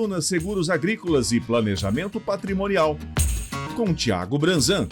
coluna Seguros Agrícolas e Planejamento Patrimonial, com Thiago Branzan.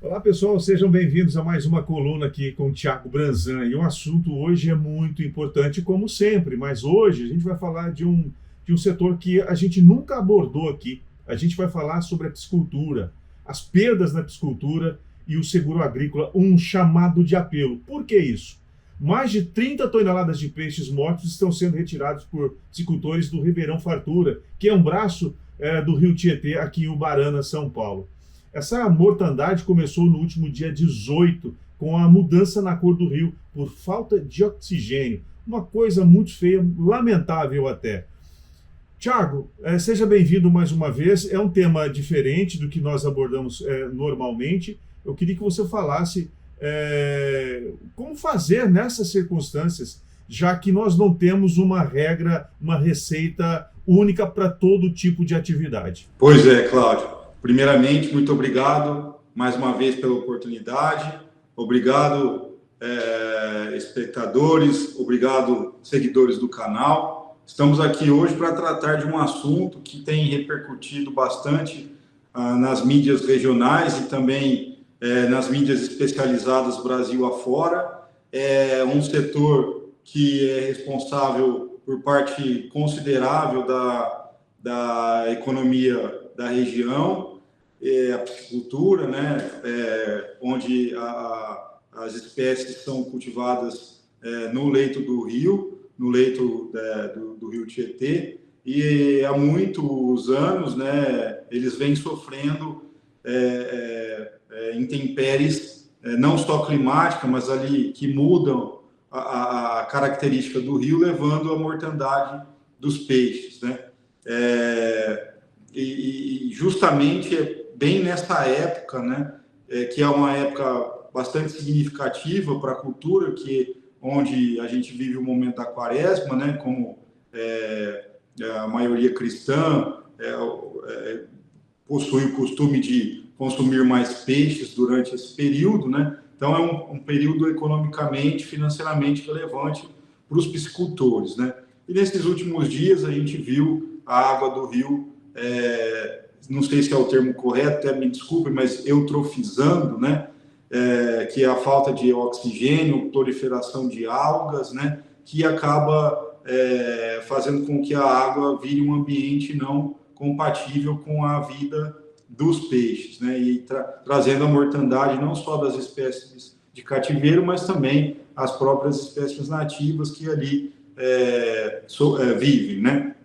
Olá pessoal, sejam bem-vindos a mais uma coluna aqui com o Thiago Branzan. E o assunto hoje é muito importante, como sempre, mas hoje a gente vai falar de um setor que a gente nunca abordou aqui. A gente vai falar sobre a piscicultura, as perdas na piscicultura e o seguro agrícola, um chamado de apelo. Por que isso? Mais de 30 toneladas de peixes mortos estão sendo retirados por piscicultores do Ribeirão Fartura, que é um braço do Rio Tietê, aqui em Ubarana, São Paulo. Essa mortandade começou no último dia 18, com a mudança na cor do rio, por falta de oxigênio. Uma coisa muito feia, lamentável até. Tiago, seja bem-vindo mais uma vez. É um tema diferente do que nós abordamos normalmente. Eu queria que você falasse como fazer nessas circunstâncias, já que nós não temos uma regra, uma receita única para todo tipo de atividade. Pois é, Cláudio. Primeiramente, muito obrigado mais uma vez pela oportunidade. Obrigado, espectadores. Obrigado, seguidores do canal. Estamos aqui hoje para tratar de um assunto que tem repercutido bastante nas mídias regionais e também nas mídias especializadas Brasil afora. É um setor que é responsável por parte considerável da economia da região, a piscicultura, né, onde as espécies são cultivadas no leito do rio, no leito do rio Tietê, e há muitos anos, né, eles vêm sofrendo intempéries, não só climáticas, mas ali que mudam a característica do rio, levando à mortandade dos peixes, né? E justamente bem nessa época, né, que é uma época bastante significativa para a cultura, onde a gente vive o momento da quaresma, né, como a maioria cristã possui o costume de consumir mais peixes durante esse período, né? Então é um período economicamente, financeiramente relevante para os piscicultores, né? E nesses últimos dias a gente viu a água do rio, não sei se é o termo correto, até me desculpe, mas eutrofizando, né? Que é a falta de oxigênio, proliferação de algas, né? Que acaba fazendo com que a água vire um ambiente não compatível com a vida dos peixes, né? E trazendo a mortandade não só das espécies de cativeiro, mas também as próprias espécies nativas que ali vivem, né?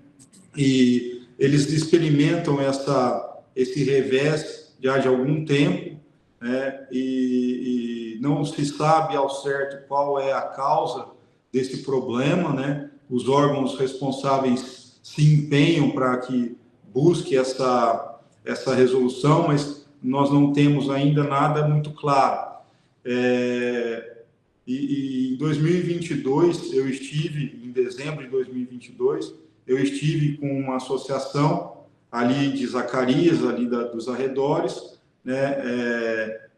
E eles experimentam esse revés já de algum tempo, né? E não se sabe ao certo qual é a causa desse problema, né? Os órgãos responsáveis se empenham para que busque essa resolução, mas nós não temos ainda nada muito claro. E em 2022, em dezembro de 2022, eu estive com uma associação ali de Zacarias, ali dos arredores, né,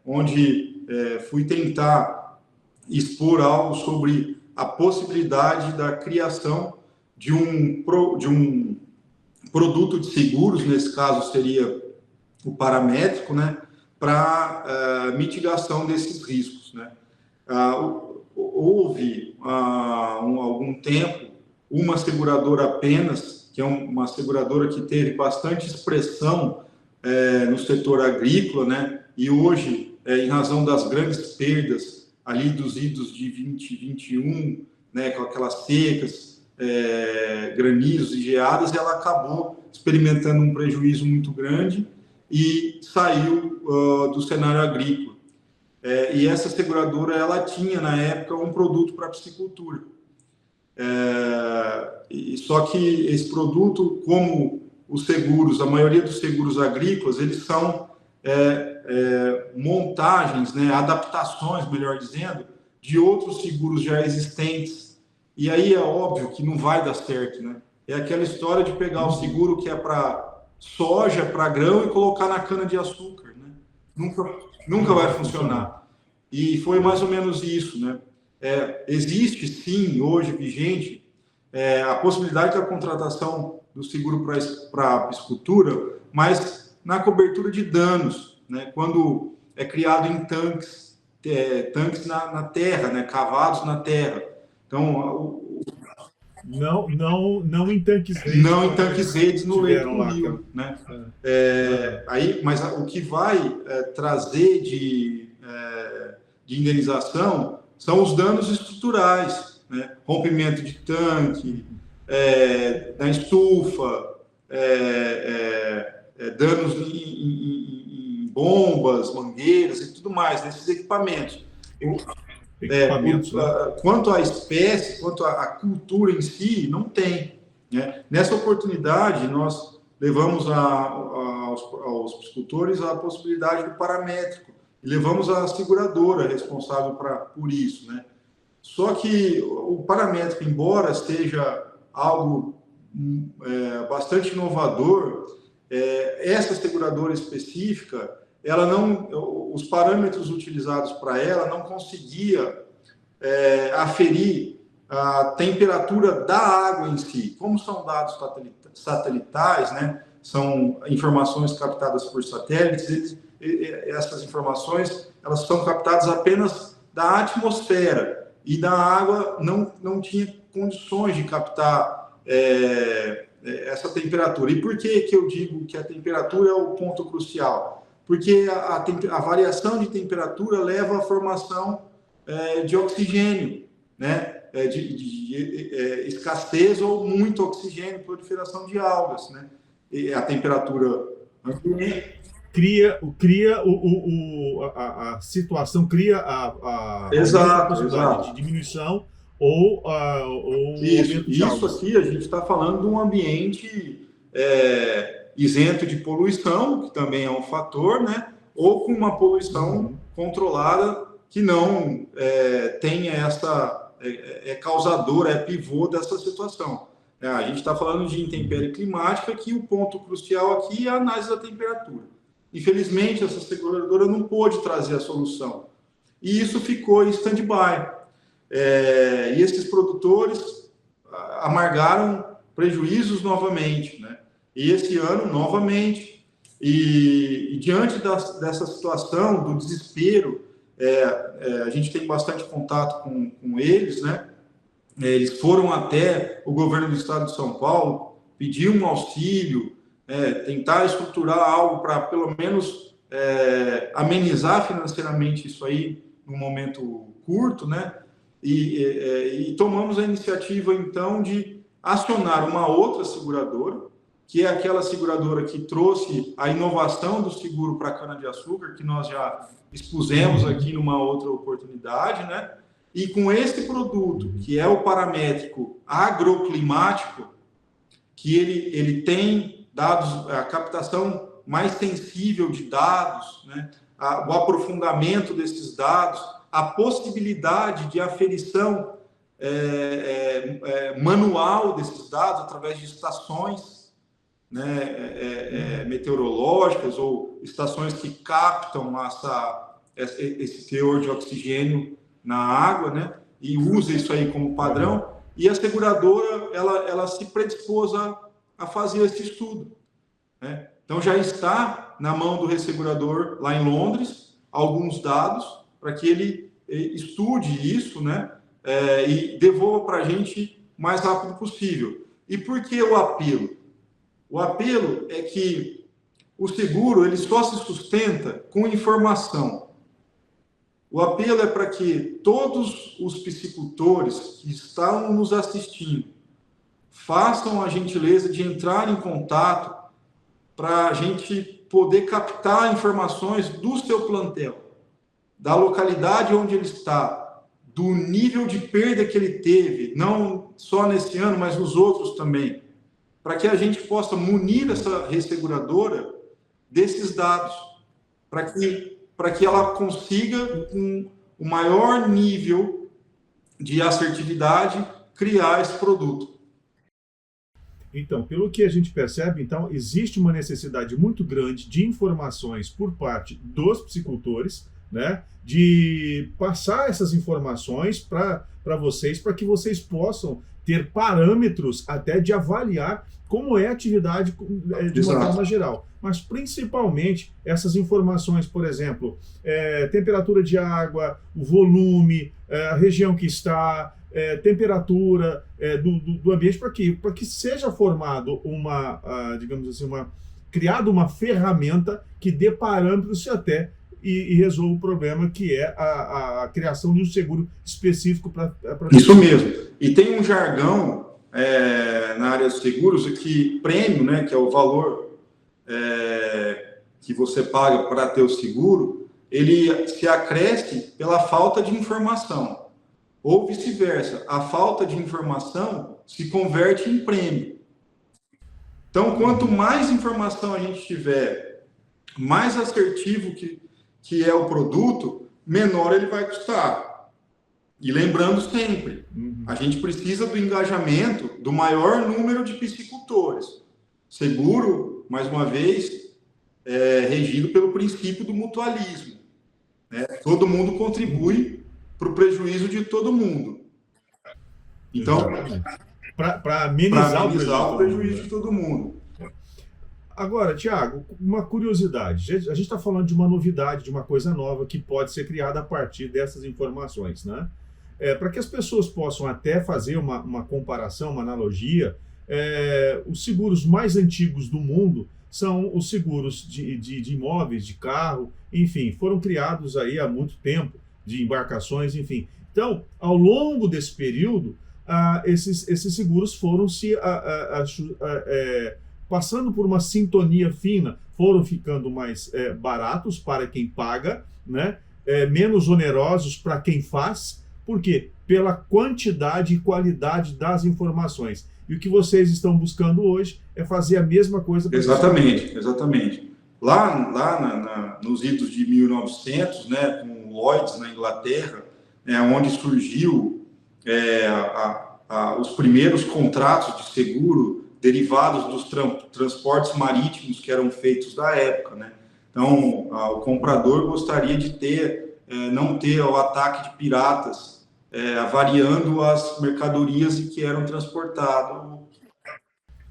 onde fui tentar expor algo sobre a possibilidade da criação de um produto de seguros, nesse caso seria o paramétrico, né, para mitigação desses riscos, né. Houve há algum tempo uma seguradora apenas, que é uma seguradora que teve bastante expressão no setor agrícola, né, e hoje, em razão das grandes perdas ali dos idos de 2021, né, com aquelas secas, granizos e geadas, ela acabou experimentando um prejuízo muito grande e saiu do cenário agrícola. E essa seguradora, ela tinha, na época, um produto para piscicultura. Só que esse produto, como os seguros, a maioria dos seguros agrícolas, eles são montagens, né, adaptações, melhor dizendo, de outros seguros já existentes. E aí é óbvio que não vai dar certo, né? É aquela história de pegar o seguro que é para soja, para grão e colocar na cana-de-açúcar, né? Nunca vai funcionar. E foi mais ou menos isso, né? Existe, sim, hoje vigente, a possibilidade da contratação do seguro para a piscicultura, mas na cobertura de danos, né? Quando é criado em tanques na terra, né? Cavados na terra. Então, não em tanques redes. Não em tanques redes no leito do lá, rio, né? Mas o que vai trazer de indenização são os danos estruturais, né? Rompimento de tanque, da estufa, danos em bombas, mangueiras e tudo mais, nesses equipamentos. Quanto à espécie, quanto à cultura em si, não tem, né? Nessa oportunidade, nós levamos aos piscicultores a possibilidade do paramétrico e levamos a seguradora responsável por isso, né? Só que o paramétrico, embora seja algo bastante inovador, essa seguradora específica, ela não, os parâmetros utilizados para ela não conseguia aferir a temperatura da água em si. Como são dados satelitais, né? São informações captadas por satélites, essas informações elas são captadas apenas da atmosfera e da água não tinha condições de captar essa temperatura. E por que eu digo que a temperatura é o ponto crucial? Porque a variação de temperatura leva à formação de oxigênio, né? De escassez ou muito oxigênio, proliferação de algas, né? E a temperatura cria a situação, cria a possibilidade de diminuição ou isso aqui a gente está falando de um ambiente isento de poluição, que também é um fator, né? Ou com uma poluição controlada que não tenha essa causadora, pivô dessa situação. A gente está falando de intempérie climática, que o ponto crucial aqui é a análise da temperatura. Infelizmente, essa seguradora não pôde trazer a solução. E isso ficou em stand-by. E esses produtores amargaram prejuízos novamente, né? E esse ano, novamente. E diante dessa situação, do desespero, a gente tem bastante contato com eles, né? Eles foram até o governo do estado de São Paulo, pedir um auxílio, tentar estruturar algo para, pelo menos, amenizar financeiramente isso aí num momento curto, né? E tomamos a iniciativa, então, de acionar uma outra seguradora, que é aquela seguradora que trouxe a inovação do seguro para cana-de-açúcar, que nós já expusemos aqui numa outra oportunidade, né? E com esse produto, que é o paramétrico agroclimático, que ele tem dados, a captação mais sensível de dados, né? O aprofundamento desses dados, a possibilidade de aferição manual desses dados através de estações, né, meteorológicas ou estações que captam esse teor de oxigênio na água, né, e usa isso aí como padrão. E a seguradora ela se predispôs a fazer esse estudo, né? Então já está na mão do ressegurador lá em Londres alguns dados para que ele estude isso, né, e devolva para a gente o mais rápido possível. E por que o apelo? O apelo é que o seguro ele só se sustenta com informação. O apelo é para que todos os piscicultores que estão nos assistindo façam a gentileza de entrar em contato para a gente poder captar informações do seu plantel, da localidade onde ele está, do nível de perda que ele teve, não só nesse ano, mas nos outros também, para que a gente possa munir essa resseguradora desses dados, para que ela consiga, com o maior nível de assertividade, criar esse produto. Então, pelo que a gente percebe, então, existe uma necessidade muito grande de informações por parte dos piscicultores, né, de passar essas informações para vocês, para que vocês possam ter parâmetros até de avaliar como é a atividade de uma forma geral. Mas, principalmente, essas informações, por exemplo, temperatura de água, o volume, a região que está, temperatura do ambiente, para que seja formado digamos assim, criada uma ferramenta que dê parâmetros e resolva o problema, que é a criação de um seguro específico para... Isso mesmo. E tem um jargão na área dos seguros que prêmio, né, que é o valor que você paga para ter o seguro, ele se acresce pela falta de informação. Ou vice-versa, a falta de informação se converte em prêmio. Então, quanto mais informação a gente tiver, mais assertivo que é o produto, menor ele vai custar. E lembrando sempre, a gente precisa do engajamento do maior número de piscicultores. Seguro, mais uma vez, regido pelo princípio do mutualismo, né? Todo mundo contribui para o prejuízo de todo mundo. Então, para amenizar o prejuízo de todo mundo. Agora, Tiago, uma curiosidade. A gente está falando de uma novidade, de uma coisa nova que pode ser criada a partir dessas informações, né? Para que as pessoas possam até fazer uma comparação, uma analogia, os seguros mais antigos do mundo são os seguros de imóveis, de carro, enfim, foram criados aí há muito tempo, de embarcações, enfim. Então, ao longo desse período, esses seguros foram se passando por uma sintonia fina, foram ficando mais baratos para quem paga, né? Menos onerosos para quem faz. Por quê? Pela quantidade e qualidade das informações. E o que vocês estão buscando hoje é fazer a mesma coisa. Exatamente. Lá nos idos de 1900, né, com Lloyd's na Inglaterra, onde surgiu os primeiros contratos de seguro derivados dos transportes marítimos que eram feitos da época, né? Então, o comprador gostaria de não ter o ataque de piratas avariando as mercadorias que eram transportadas,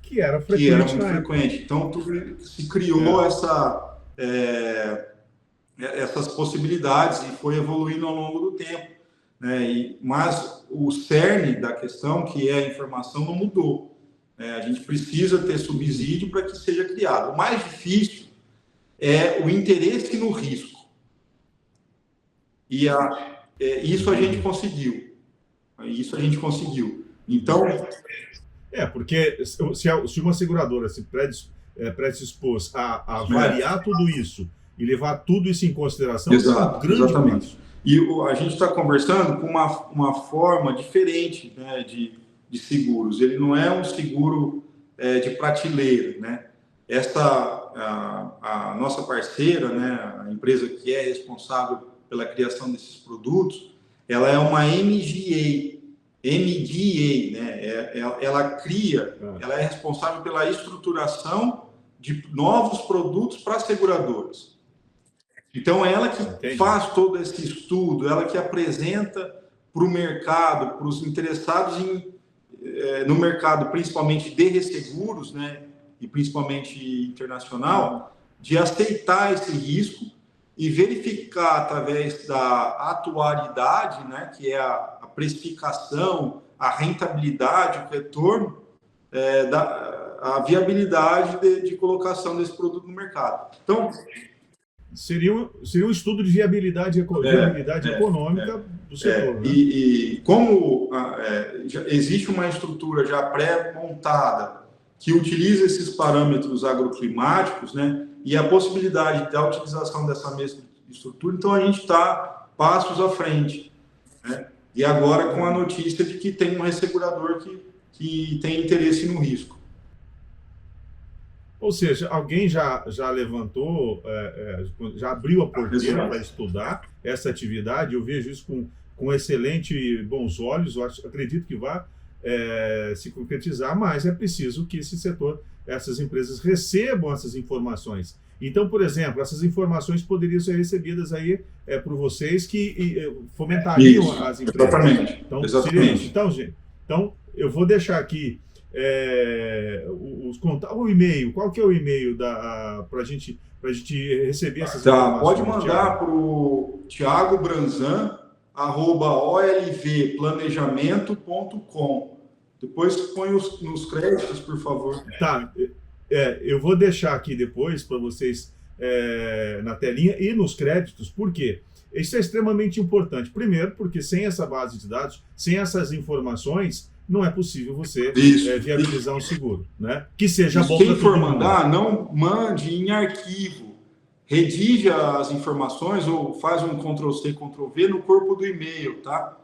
que era muito frequente. Então, se criou essas possibilidades e foi evoluindo ao longo do tempo, né? Mas o cerne da questão, que é a informação, não mudou. A gente precisa ter subsídio para que seja criado. O mais difícil é o interesse no risco. E isso a gente conseguiu. Então... porque se uma seguradora se predispôs a avaliar tudo isso e levar tudo isso em consideração, exatamente. E a gente está conversando com uma forma diferente, né, de seguros. Ele não é um seguro de prateleira, né? A nossa parceira, né, a empresa que é responsável pela criação desses produtos, ela é uma MGA, né? Ela é responsável pela estruturação de novos produtos para seguradoras. Então, ela que faz todo esse estudo, ela que apresenta para o mercado, para os interessados no mercado, principalmente de resseguros, né, e principalmente internacional, de aceitar esse risco e verificar através da atuariedade, né, que é a precificação, a rentabilidade, o retorno, a viabilidade de colocação desse produto no mercado. Então, seria um estudo de viabilidade econômica do setor. Né? E como existe uma estrutura já pré-montada que utiliza esses parâmetros agroclimáticos, né, e a possibilidade da utilização dessa mesma estrutura, então a gente está passos à frente, né? E agora com a notícia de que tem um ressegurador que tem interesse no risco. Ou seja, alguém já levantou, já abriu a porteira para estudar essa atividade. Eu vejo isso com excelente bons olhos. Eu acredito que vai se concretizar, mas é preciso que esse setor, essas empresas recebam essas informações. Então, por exemplo, essas informações poderiam ser recebidas aí por vocês que fomentariam as empresas. Exatamente. Então, Exatamente. Então, gente, eu vou deixar aqui os contatos, o e-mail. Qual que é o e-mail para a gente receber essas informações? Pode mandar para o Thiago Branzan, @olvplanejamento.com. Depois põe nos créditos, por favor. Tá. Eu vou deixar aqui depois para vocês na telinha e nos créditos. Por quê? Isso é extremamente importante. Primeiro, porque sem essa base de dados, sem essas informações, não é possível você viabilizar um seguro, né? Que seja bom para todo mundo. Quem for mandar, não mande em arquivo. Redija as informações ou faz um Ctrl+C, Ctrl+V no corpo do e-mail, tá?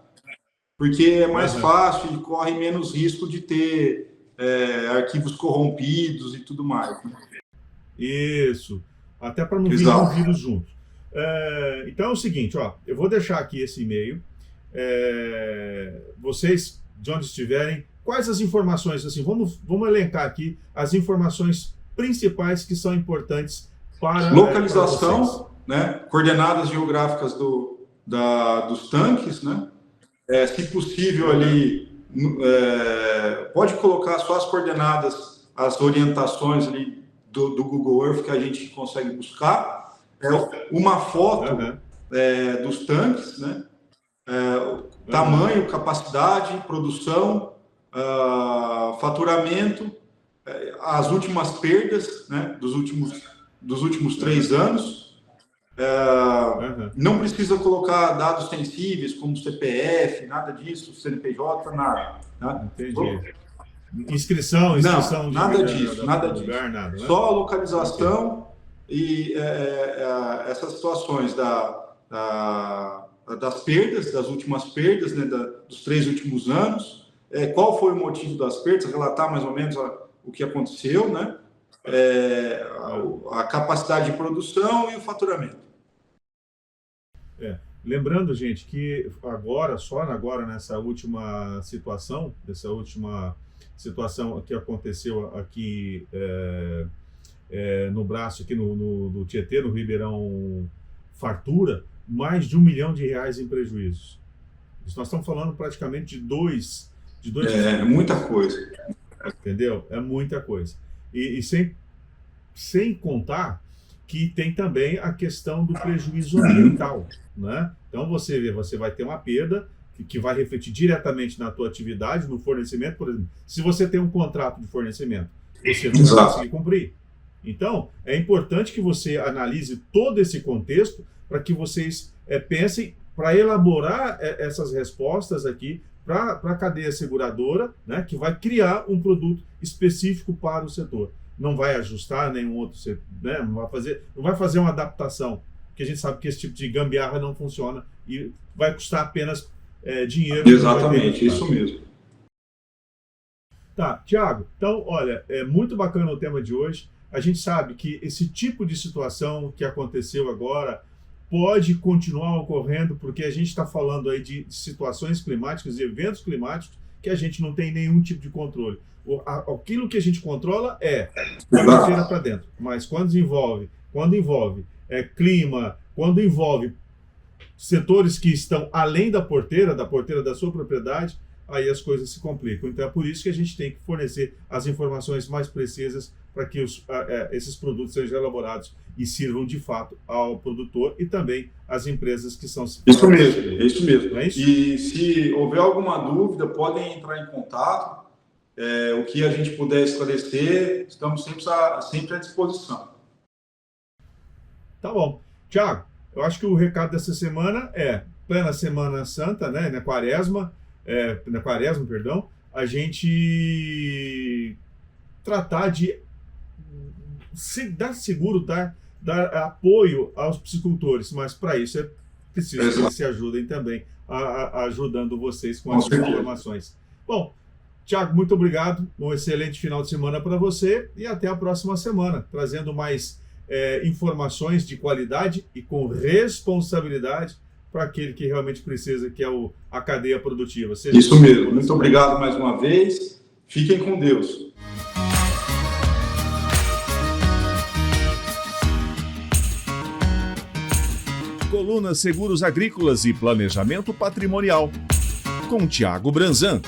Porque é mais fácil e corre menos risco de ter arquivos corrompidos e tudo mais. Né? Isso. Até para não vir um vírus junto. Então é o seguinte, eu vou deixar aqui esse e-mail. Vocês, de onde estiverem, quais as informações, assim, vamos elencar aqui as informações principais que são importantes para localização, né? Coordenadas geográficas dos tanques, né? Se possível ali, pode colocar só as coordenadas, as orientações ali do Google Earth que a gente consegue buscar, uma foto dos tanques, né? Tamanho, capacidade, produção, faturamento, as últimas perdas, né? dos últimos 3 anos. Não precisa colocar dados sensíveis como CPF, nada disso, CNPJ, nada. Tá? Entendi. Inscrição não, nada disso. Lugar, nada, né? Só a localização e essas situações das perdas, das últimas perdas, né, dos 3 últimos anos, qual foi o motivo das perdas, relatar mais ou menos o que aconteceu, né? A capacidade de produção e o faturamento. Lembrando, gente, que agora nessa última situação, que aconteceu aqui no braço, aqui no Tietê, no Ribeirão Fartura, mais de R$1 milhão em prejuízos. Nós estamos falando praticamente de dois. É muita coisa. Entendeu? É muita coisa. E sem contar que tem também a questão do prejuízo ambiental, né? Então você vai ter uma perda que vai refletir diretamente na tua atividade, no fornecimento, por exemplo. Se você tem um contrato de fornecimento, você não vai conseguir cumprir. Então, é importante que você analise todo esse contexto para que vocês pensem para elaborar essas respostas aqui para a cadeia seguradora, né, que vai criar um produto específico para o setor. Não vai ajustar nenhum outro setor, né, não vai fazer uma adaptação, porque a gente sabe que esse tipo de gambiarra não funciona e vai custar apenas dinheiro. Exatamente, isso mesmo. Tá, Thiago, então, olha, é muito bacana o tema de hoje. A gente sabe que esse tipo de situação que aconteceu agora pode continuar ocorrendo, porque a gente está falando aí de situações climáticas, de eventos climáticos, que a gente não tem nenhum tipo de controle. Aquilo que a gente controla da carteira para dentro, mas quando envolve clima, quando envolve setores que estão além da porteira da sua propriedade, aí as coisas se complicam. Então é por isso que a gente tem que fornecer as informações mais precisas para que esses produtos sejam elaborados e sirvam de fato ao produtor e também às empresas que são... Isso mesmo. Não é isso? E se houver alguma dúvida, podem entrar em contato. O que a gente puder esclarecer, estamos sempre à disposição. Tá bom. Thiago, eu acho que o recado dessa semana plena Semana Santa, né? Na quaresma, perdão, a gente tratar de dar seguro, dar apoio aos piscicultores, mas para isso é preciso que eles se ajudem também, ajudando vocês com as informações. Bom, Thiago, muito obrigado, um excelente final de semana para você e até a próxima semana, trazendo mais informações de qualidade e com responsabilidade para aquele que realmente precisa, que é a cadeia produtiva. Isso mesmo, muito obrigado mais uma vez, fiquem com Deus. Coluna Seguros Agrícolas e Planejamento Patrimonial, com Tiago Branzan.